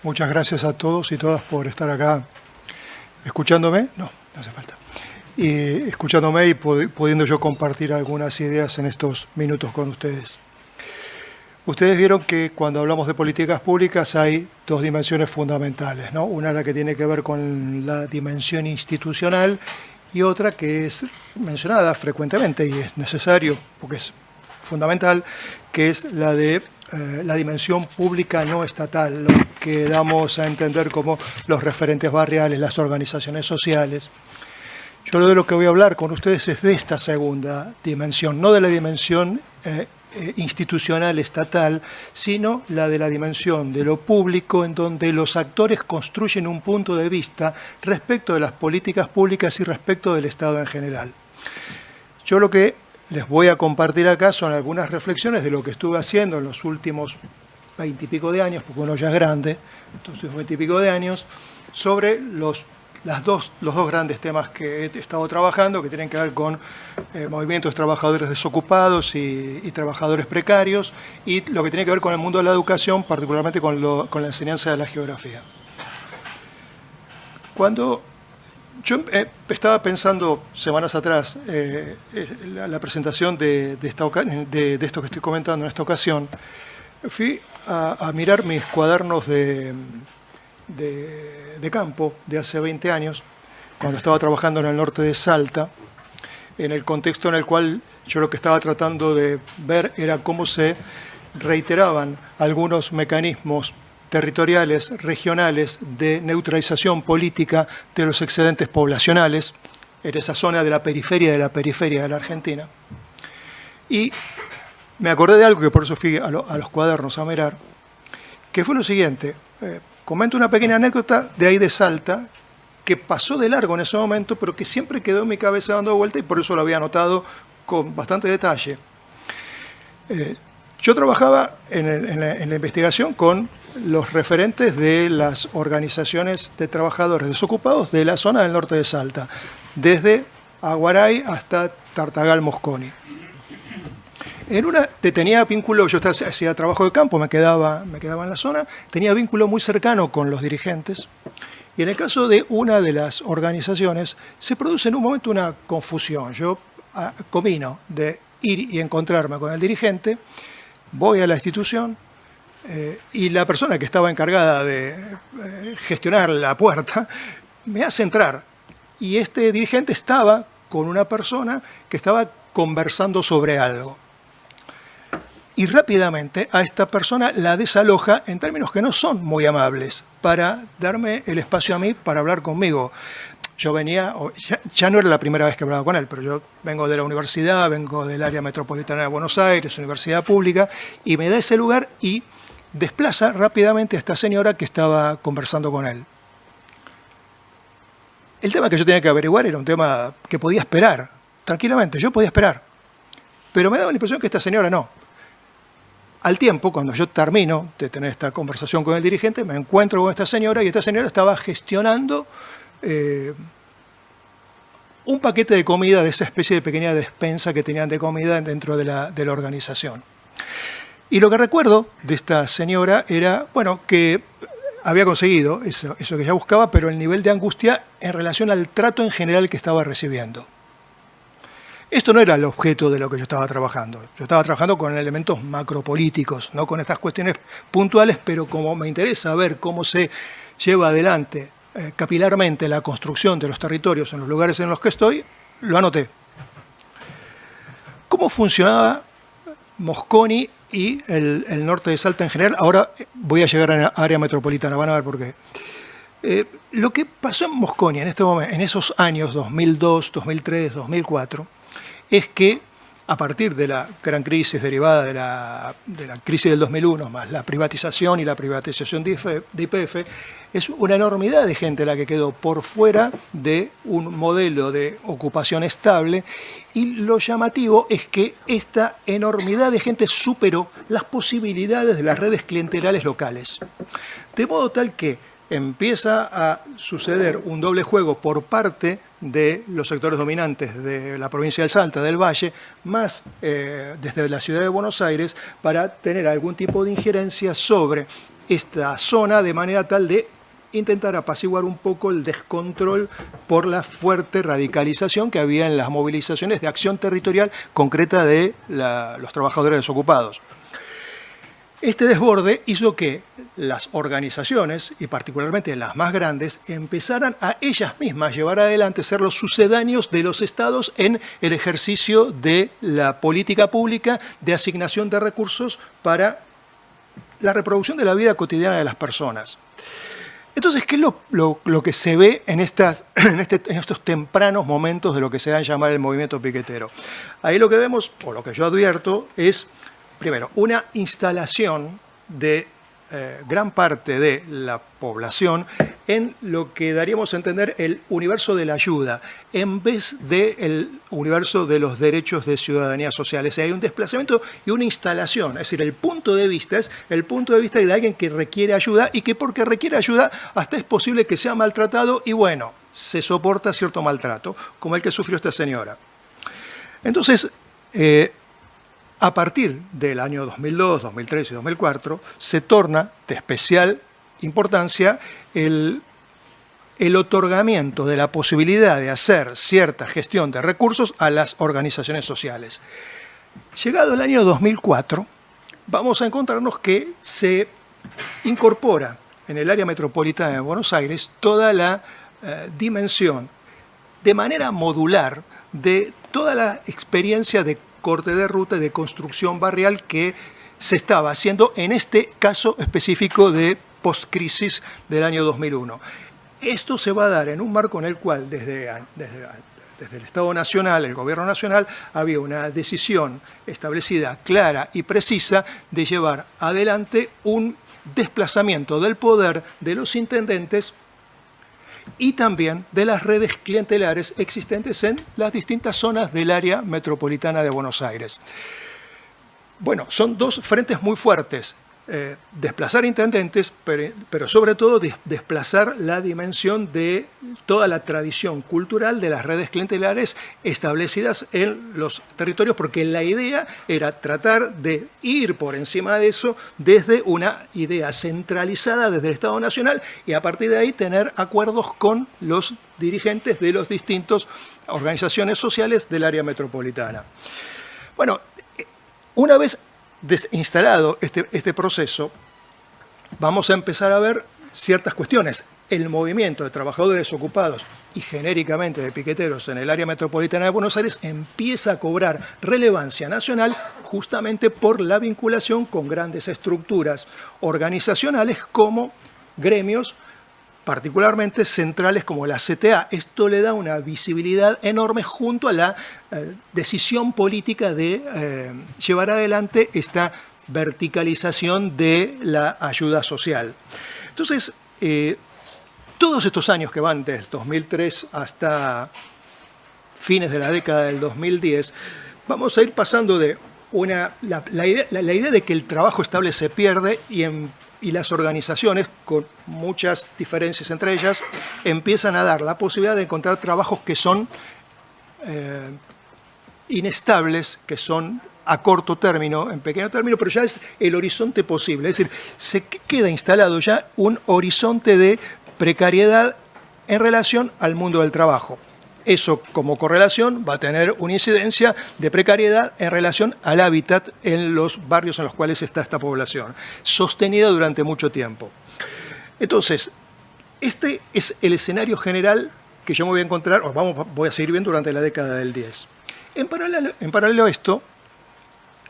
Muchas gracias a todos y todas por estar acá escuchándome. No hace falta. Y escuchándome y pudiendo yo compartir algunas ideas en estos minutos con ustedes. Ustedes vieron que cuando hablamos de políticas públicas hay dos dimensiones fundamentales, ¿no? Una la que tiene que ver con la dimensión institucional y otra que es mencionada frecuentemente y es necesario porque es fundamental, que es la de la dimensión pública no estatal, lo que damos a entender como los referentes barriales, las organizaciones sociales. Yo de lo que voy a hablar con ustedes es de esta segunda dimensión, no de la dimensión institucional estatal, sino la de la dimensión de lo público, en donde los actores construyen un punto de vista respecto de las políticas públicas y respecto del Estado en general. Yo lo que les voy a compartir acá son algunas reflexiones de lo que estuve haciendo en los últimos 20 y pico de años, porque uno ya es grande, entonces 20 y pico de años, sobre los dos grandes temas que he estado trabajando, que tienen que ver con movimientos de trabajadores desocupados y trabajadores precarios, y lo que tiene que ver con el mundo de la educación, particularmente con la enseñanza de la geografía. Cuando yo estaba pensando semanas atrás la presentación de esto que estoy comentando en esta ocasión, fui a mirar mis cuadernos de campo de hace 20 años, cuando estaba trabajando en el norte de Salta, en el contexto en el cual yo lo que estaba tratando de ver era cómo se reiteraban algunos mecanismos territoriales, regionales, de neutralización política de los excedentes poblacionales en esa zona de la periferia de la Argentina. Y me acordé de algo que por eso fui a los cuadernos a mirar, que fue lo siguiente. Comento una pequeña anécdota de ahí de Salta, que pasó de largo en ese momento, pero que siempre quedó en mi cabeza dando vuelta y por eso lo había anotado con bastante detalle. Yo trabajaba en la investigación con los referentes de las organizaciones de trabajadores desocupados de la zona del norte de Salta, desde Aguaray hasta Tartagal Mosconi. En una tenía vínculo, yo hacía trabajo de campo, me quedaba en la zona, tenía vínculo muy cercano con los dirigentes. Y en el caso de una de las organizaciones, se produce en un momento una confusión. Yo comino de ir y encontrarme con el dirigente, voy a la institución y la persona que estaba encargada de gestionar la puerta me hace entrar. Y este dirigente estaba con una persona que estaba conversando sobre algo. Y rápidamente a esta persona la desaloja en términos que no son muy amables para darme el espacio a mí para hablar conmigo. Yo venía, ya no era la primera vez que hablaba con él, pero yo vengo de la universidad, vengo del área metropolitana de Buenos Aires, universidad pública, y me da ese lugar y desplaza rápidamente a esta señora que estaba conversando con él. El tema que yo tenía que averiguar era un tema que podía esperar, tranquilamente, yo podía esperar. Pero me daba la impresión que esta señora no. Al tiempo, cuando yo termino de tener esta conversación con el dirigente, me encuentro con esta señora y esta señora estaba gestionando un paquete de comida de esa especie de pequeña despensa que tenían de comida dentro de la organización. Y lo que recuerdo de esta señora era, bueno, que había conseguido eso que ella buscaba, pero el nivel de angustia en relación al trato en general que estaba recibiendo. Esto no era el objeto de lo que yo estaba trabajando. Yo estaba trabajando con elementos macropolíticos, no con estas cuestiones puntuales, pero como me interesa ver cómo se lleva adelante capilarmente la construcción de los territorios en los lugares en los que estoy, lo anoté. ¿Cómo funcionaba Mosconi y el norte de Salta en general? Ahora voy a llegar a la área metropolitana, van a ver por qué. Lo que pasó en Mosconi en este momento, en esos años 2002, 2003, 2004, es que a partir de la gran crisis derivada de la crisis del 2001, más la privatización y la privatización de YPF, es una enormidad de gente la que quedó por fuera de un modelo de ocupación estable, y lo llamativo es que esta enormidad de gente superó las posibilidades de las redes clientelales locales. De modo tal que empieza a suceder un doble juego por parte de los sectores dominantes de la provincia del Salta, del Valle, más desde la ciudad de Buenos Aires, para tener algún tipo de injerencia sobre esta zona de manera tal de intentar apaciguar un poco el descontrol por la fuerte radicalización que había en las movilizaciones de acción territorial concreta de los trabajadores desocupados. Este desborde hizo que las organizaciones, y particularmente las más grandes, empezaran a ellas mismas llevar adelante, ser los sucedáneos de los estados en el ejercicio de la política pública de asignación de recursos para la reproducción de la vida cotidiana de las personas. Entonces, ¿qué es lo que se ve en estos tempranos momentos de lo que se da a llamar el movimiento piquetero? Ahí lo que vemos, o lo que yo advierto, es, primero, una instalación de gran parte de la población en lo que daríamos a entender el universo de la ayuda, en vez del universo de los derechos de ciudadanía social. Es decir, hay un desplazamiento y una instalación. Es decir, el punto de vista es el punto de vista de alguien que requiere ayuda y que porque requiere ayuda hasta es posible que sea maltratado y bueno, se soporta cierto maltrato, como el que sufrió esta señora. Entonces, a partir del año 2002, 2003 y 2004, se torna de especial importancia el otorgamiento de la posibilidad de hacer cierta gestión de recursos a las organizaciones sociales. Llegado el año 2004, vamos a encontrarnos que se incorpora en el área metropolitana de Buenos Aires toda la dimensión de manera modular de toda la experiencia de corte de ruta y de construcción barrial que se estaba haciendo en este caso específico de postcrisis del año 2001. Esto se va a dar en un marco en el cual desde el Estado Nacional, el Gobierno Nacional, había una decisión establecida, clara y precisa de llevar adelante un desplazamiento del poder de los intendentes y también de las redes clientelares existentes en las distintas zonas del área metropolitana de Buenos Aires. Bueno, son dos frentes muy fuertes. Desplazar intendentes, pero sobre todo desplazar la dimensión de toda la tradición cultural de las redes clientelares establecidas en los territorios, porque la idea era tratar de ir por encima de eso desde una idea centralizada desde el Estado Nacional y a partir de ahí tener acuerdos con los dirigentes de las distintas organizaciones sociales del área metropolitana. Bueno, una vez instalado este proceso, vamos a empezar a ver ciertas cuestiones. El movimiento de trabajadores desocupados y genéricamente de piqueteros en el área metropolitana de Buenos Aires empieza a cobrar relevancia nacional justamente por la vinculación con grandes estructuras organizacionales como gremios, particularmente centrales como la CTA. Esto le da una visibilidad enorme junto a la decisión política de llevar adelante esta verticalización de la ayuda social. Entonces, todos estos años que van desde 2003 hasta fines de la década del 2010, vamos a ir pasando de la idea de que el trabajo estable se pierde y las organizaciones, con muchas diferencias entre ellas, empiezan a dar la posibilidad de encontrar trabajos que son inestables, que son a corto término, en pequeño término, pero ya es el horizonte posible. Es decir, se queda instalado ya un horizonte de precariedad en relación al mundo del trabajo. Eso, como correlación, va a tener una incidencia de precariedad en relación al hábitat en los barrios en los cuales está esta población, sostenida durante mucho tiempo. Entonces, este es el escenario general que yo me voy a encontrar, voy a seguir viendo durante la década del 10. En paralelo a esto,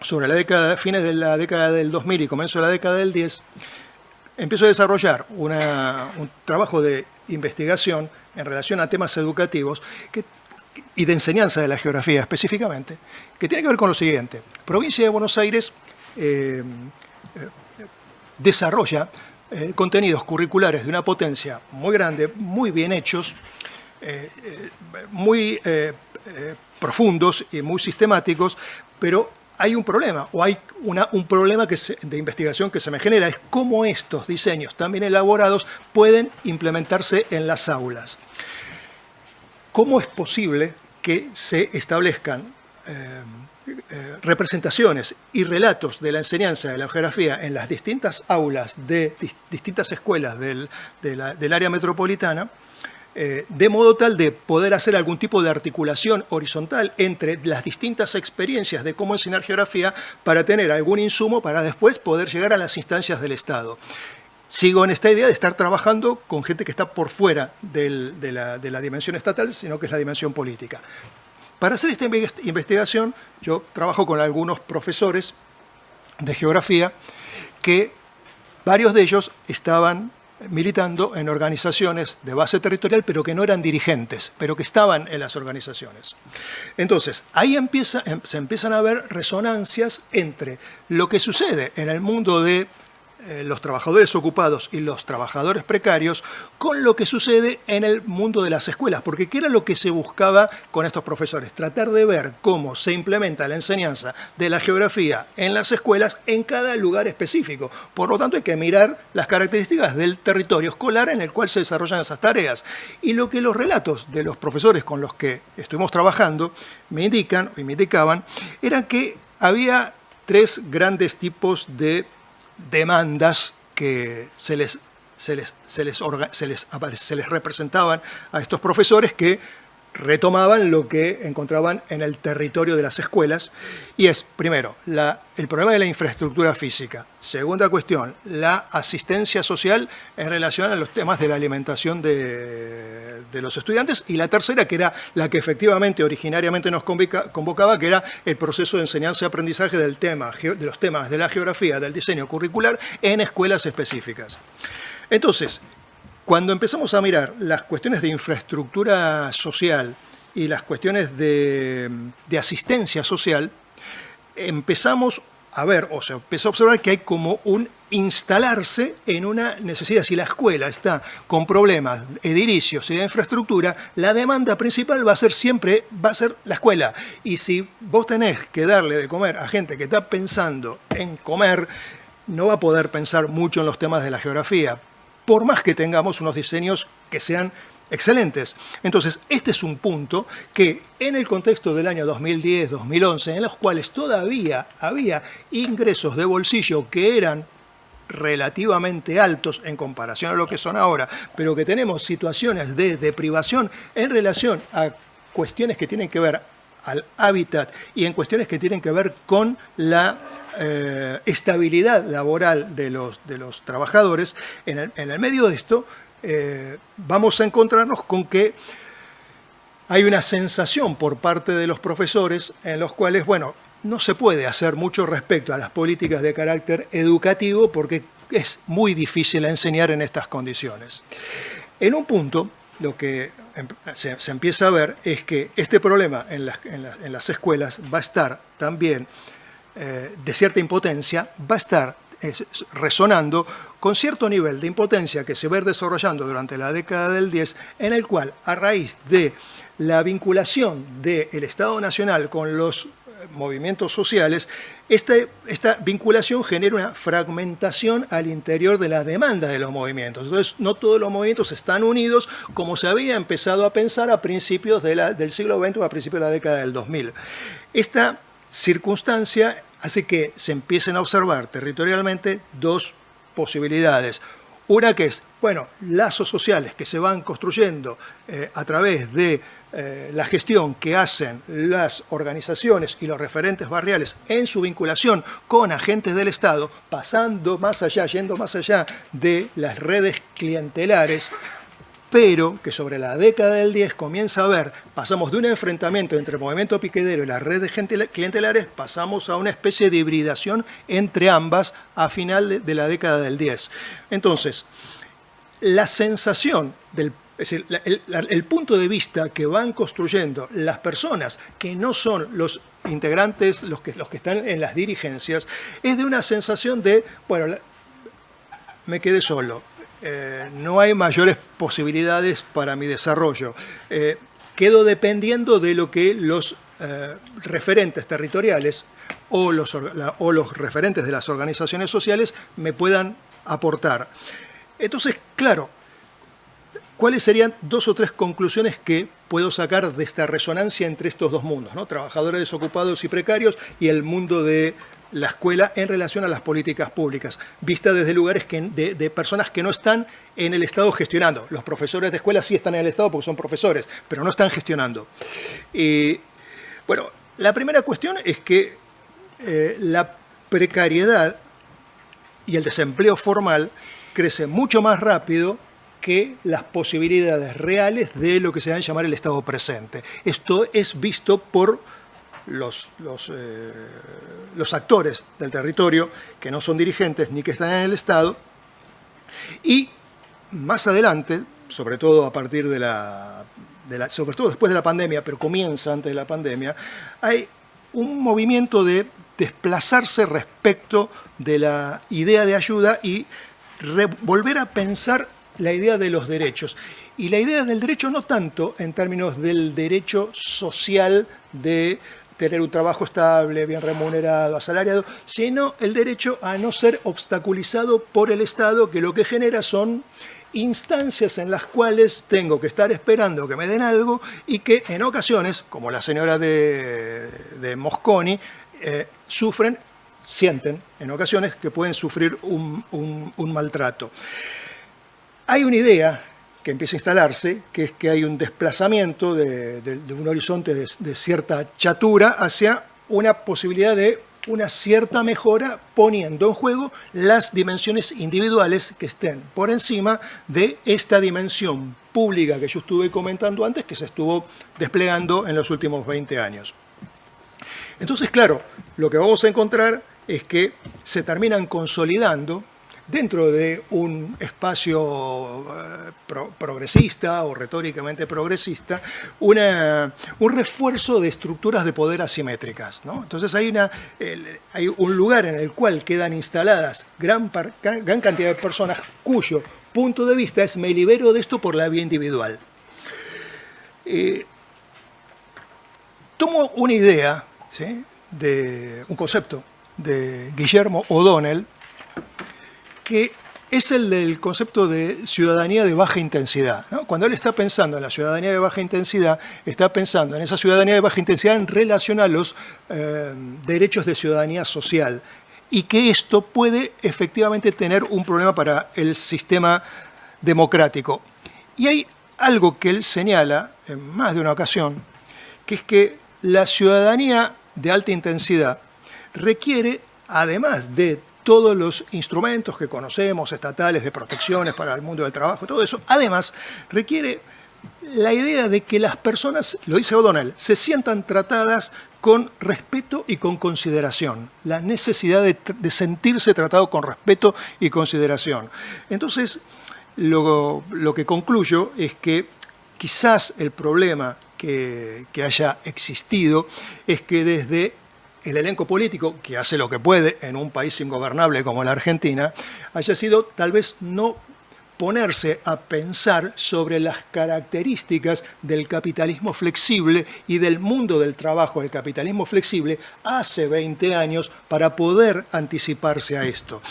sobre fines de la década del 2000 y comienzo de la década del 10, empiezo a desarrollar un trabajo de investigación en relación a temas educativos y de enseñanza de la geografía específicamente, que tiene que ver con lo siguiente. Provincia de Buenos Aires desarrolla contenidos curriculares de una potencia muy grande, muy bien hechos, muy profundos y muy sistemáticos, pero hay un problema, o hay un problema de investigación que se me genera, es cómo estos diseños tan bien elaborados pueden implementarse en las aulas. ¿Cómo es posible que se establezcan representaciones y relatos de la enseñanza de la geografía en las distintas aulas de distintas escuelas del área metropolitana, de modo tal de poder hacer algún tipo de articulación horizontal entre las distintas experiencias de cómo enseñar geografía para tener algún insumo para después poder llegar a las instancias del Estado. Sigo en esta idea de estar trabajando con gente que está por fuera de la dimensión estatal, sino que es la dimensión política. Para hacer esta investigación, yo trabajo con algunos profesores de geografía que varios de ellos estaban militando en organizaciones de base territorial, pero que no eran dirigentes, pero que estaban en las organizaciones. Entonces, ahí se empiezan a ver resonancias entre lo que sucede en el mundo de los trabajadores ocupados y los trabajadores precarios con lo que sucede en el mundo de las escuelas, porque ¿qué era lo que se buscaba con estos profesores? Tratar de ver cómo se implementa la enseñanza de la geografía en las escuelas en cada lugar específico. Por lo tanto, hay que mirar las características del territorio escolar en el cual se desarrollan esas tareas. Y lo que los relatos de los profesores con los que estuvimos trabajando me indican, y me indicaban, era que había tres grandes tipos de demandas que se les representaban a estos profesores, que retomaban lo que encontraban en el territorio de las escuelas, y es, primero, el problema de la infraestructura física. Segunda cuestión, la asistencia social en relación a los temas de la alimentación de los estudiantes, y la tercera, que era la que efectivamente originariamente nos convocaba, que era el proceso de enseñanza y aprendizaje de los temas de la geografía, del diseño curricular en escuelas específicas. Entonces, cuando empezamos a mirar las cuestiones de infraestructura social y las cuestiones de asistencia social, empezamos a ver, o se empezó a observar que hay como un instalarse en una necesidad. Si la escuela está con problemas edilicios y de infraestructura, la demanda principal va a ser la escuela. Y si vos tenés que darle de comer a gente que está pensando en comer, no va a poder pensar mucho en los temas de la geografía, por más que tengamos unos diseños que sean excelentes. Entonces, este es un punto que en el contexto del año 2010-2011, en los cuales todavía había ingresos de bolsillo que eran relativamente altos en comparación a lo que son ahora, pero que tenemos situaciones de deprivación en relación a cuestiones que tienen que ver al hábitat y en cuestiones que tienen que ver con la estabilidad laboral de los trabajadores. En el medio de esto vamos a encontrarnos con que hay una sensación por parte de los profesores en los cuales, bueno, no se puede hacer mucho respecto a las políticas de carácter educativo porque es muy difícil enseñar en estas condiciones. En un punto, lo que se empieza a ver es que este problema en las escuelas va a estar también de cierta impotencia, va a estar resonando con cierto nivel de impotencia que se va a ir desarrollando durante la década del 10, en el cual, a raíz de la vinculación del Estado Nacional con los movimientos sociales, esta vinculación genera una fragmentación al interior de la demanda de los movimientos. Entonces, no todos los movimientos están unidos como se había empezado a pensar a principios del siglo XX o a principios de la década del 2000. Esta circunstancia hace que se empiecen a observar territorialmente dos posibilidades. Una que es, bueno, lazos sociales que se van construyendo a través de la gestión que hacen las organizaciones y los referentes barriales en su vinculación con agentes del Estado, pasando más allá, yendo más allá de las redes clientelares, pero que sobre la década del 10 comienza a ver, pasamos de un enfrentamiento entre el movimiento piquetero y las redes clientelares, pasamos a una especie de hibridación entre ambas a final de la década del 10. Entonces, la sensación es decir, el punto de vista que van construyendo las personas que no son los integrantes, los que están en las dirigencias, es de una sensación de, bueno, me quedé solo. No hay mayores posibilidades para mi desarrollo. Quedo dependiendo de lo que los referentes territoriales o los referentes de las organizaciones sociales me puedan aportar. Entonces, claro, ¿cuáles serían 2 o 3 conclusiones que puedo sacar de esta resonancia entre estos dos mundos, ¿no? Trabajadores desocupados y precarios y el mundo de la escuela en relación a las políticas públicas, vista desde lugares de personas que no están en el Estado gestionando. Los profesores de escuela sí están en el Estado porque son profesores, pero no están gestionando. Bueno, la primera cuestión es que la precariedad y el desempleo formal crece mucho más rápido que las posibilidades reales de lo que se va a llamar el Estado presente. Esto es visto por los actores del territorio, que no son dirigentes ni que están en el Estado, y más adelante, sobre todo a partir sobre todo después de la pandemia, pero comienza antes de la pandemia, hay un movimiento de desplazarse respecto de la idea de ayuda y volver a pensar la idea de los derechos. Y la idea del derecho no tanto en términos del derecho social de tener un trabajo estable, bien remunerado, asalariado, sino el derecho a no ser obstaculizado por el Estado, que lo que genera son instancias en las cuales tengo que estar esperando que me den algo y que en ocasiones, como la señora de Mosconi, sienten en ocasiones que pueden sufrir un maltrato. Hay una idea que empieza a instalarse, que es que hay un desplazamiento de un horizonte de cierta chatura hacia una posibilidad de una cierta mejora, poniendo en juego las dimensiones individuales que estén por encima de esta dimensión pública que yo estuve comentando antes, que se estuvo desplegando en los últimos 20 años. Entonces, claro, lo que vamos a encontrar es que se terminan consolidando dentro de un espacio progresista o retóricamente progresista, un refuerzo de estructuras de poder asimétricas, ¿no? Entonces hay un lugar en el cual quedan instaladas gran cantidad de personas cuyo punto de vista es: me libero de esto por la vía individual. Tomo una idea, ¿sí?, de un concepto de Guillermo O'Donnell, que es el del concepto de ciudadanía de baja intensidad, ¿no? Cuando él está pensando en la ciudadanía de baja intensidad, está pensando en esa ciudadanía de baja intensidad en relación a los derechos de ciudadanía social, y que esto puede efectivamente tener un problema para el sistema democrático. Y hay algo que él señala en más de una ocasión, que es que la ciudadanía de alta intensidad requiere, además de todos los instrumentos que conocemos, estatales, de protecciones para el mundo del trabajo, todo eso, además requiere la idea de que las personas, lo dice O'Donnell, se sientan tratadas con respeto y con consideración, la necesidad de sentirse tratado con respeto y consideración. Entonces, lo que concluyo es que quizás el problema que haya existido es que desde el elenco político, que hace lo que puede en un país ingobernable como la Argentina, haya sido tal vez no ponerse a pensar sobre las características del capitalismo flexible y del mundo del trabajo del capitalismo flexible hace 20 años para poder anticiparse a esto.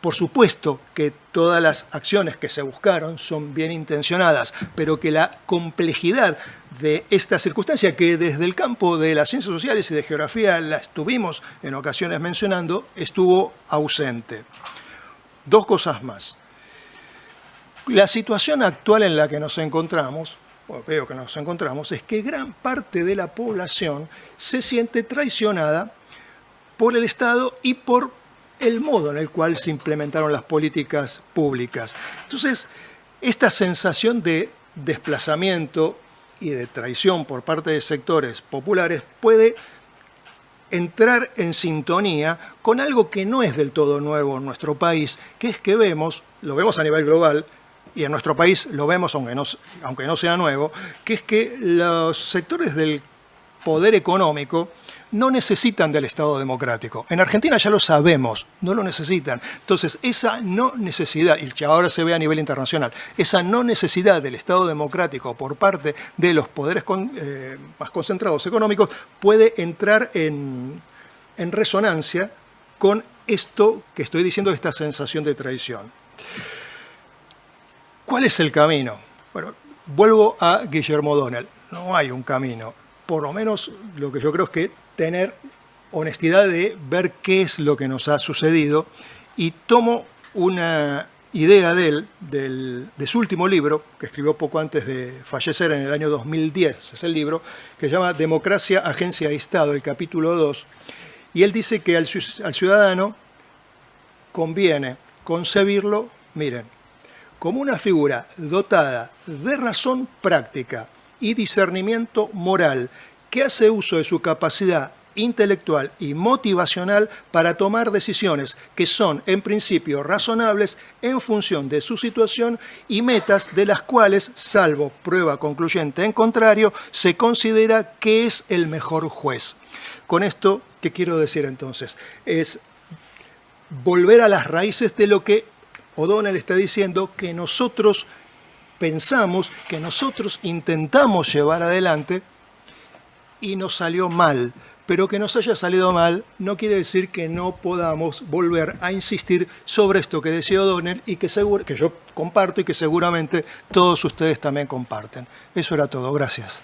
Por supuesto que todas las acciones que se buscaron son bien intencionadas, pero que la complejidad de esta circunstancia, que desde el campo de las ciencias sociales y de geografía la estuvimos en ocasiones mencionando, estuvo ausente. 2 cosas más. La situación actual en la que nos encontramos, o veo que nos encontramos, es que gran parte de la población se siente traicionada por el Estado y por el modo en el cual se implementaron las políticas públicas. Entonces, esta sensación de desplazamiento y de traición por parte de sectores populares puede entrar en sintonía con algo que no es del todo nuevo en nuestro país, que es que lo vemos a nivel global, y en nuestro país lo vemos aunque no sea nuevo, que es que los sectores del poder económico no necesitan del Estado democrático. En Argentina ya lo sabemos, no lo necesitan. Entonces, esa no necesidad, y que ahora se ve a nivel internacional, esa no necesidad del Estado democrático por parte de los poderes más concentrados económicos puede entrar en resonancia con esto que estoy diciendo, esta sensación de traición. ¿Cuál es el camino? Bueno, vuelvo a Guillermo O'Donnell. No hay un camino. Por lo menos lo que yo creo es que tener honestidad de ver qué es lo que nos ha sucedido, y tomo una idea de él, de su último libro, que escribió poco antes de fallecer en el año 2010, es el libro, que se llama Democracia, Agencia y Estado, el capítulo 2, y él dice que al ciudadano conviene concebirlo, miren, como una figura dotada de razón práctica y discernimiento moral, que hace uso de su capacidad intelectual y motivacional para tomar decisiones que son en principio razonables en función de su situación y metas de las cuales, salvo prueba concluyente en contrario, se considera que es el mejor juez. Con esto, ¿qué quiero decir entonces? Es volver a las raíces de lo que O'Donnell está diciendo, que nosotros pensamos, que nosotros intentamos llevar adelante y nos salió mal. Pero que nos haya salido mal no quiere decir que no podamos volver a insistir sobre esto que decía O'Donnell y que yo comparto y que seguramente todos ustedes también comparten. Eso era todo. Gracias.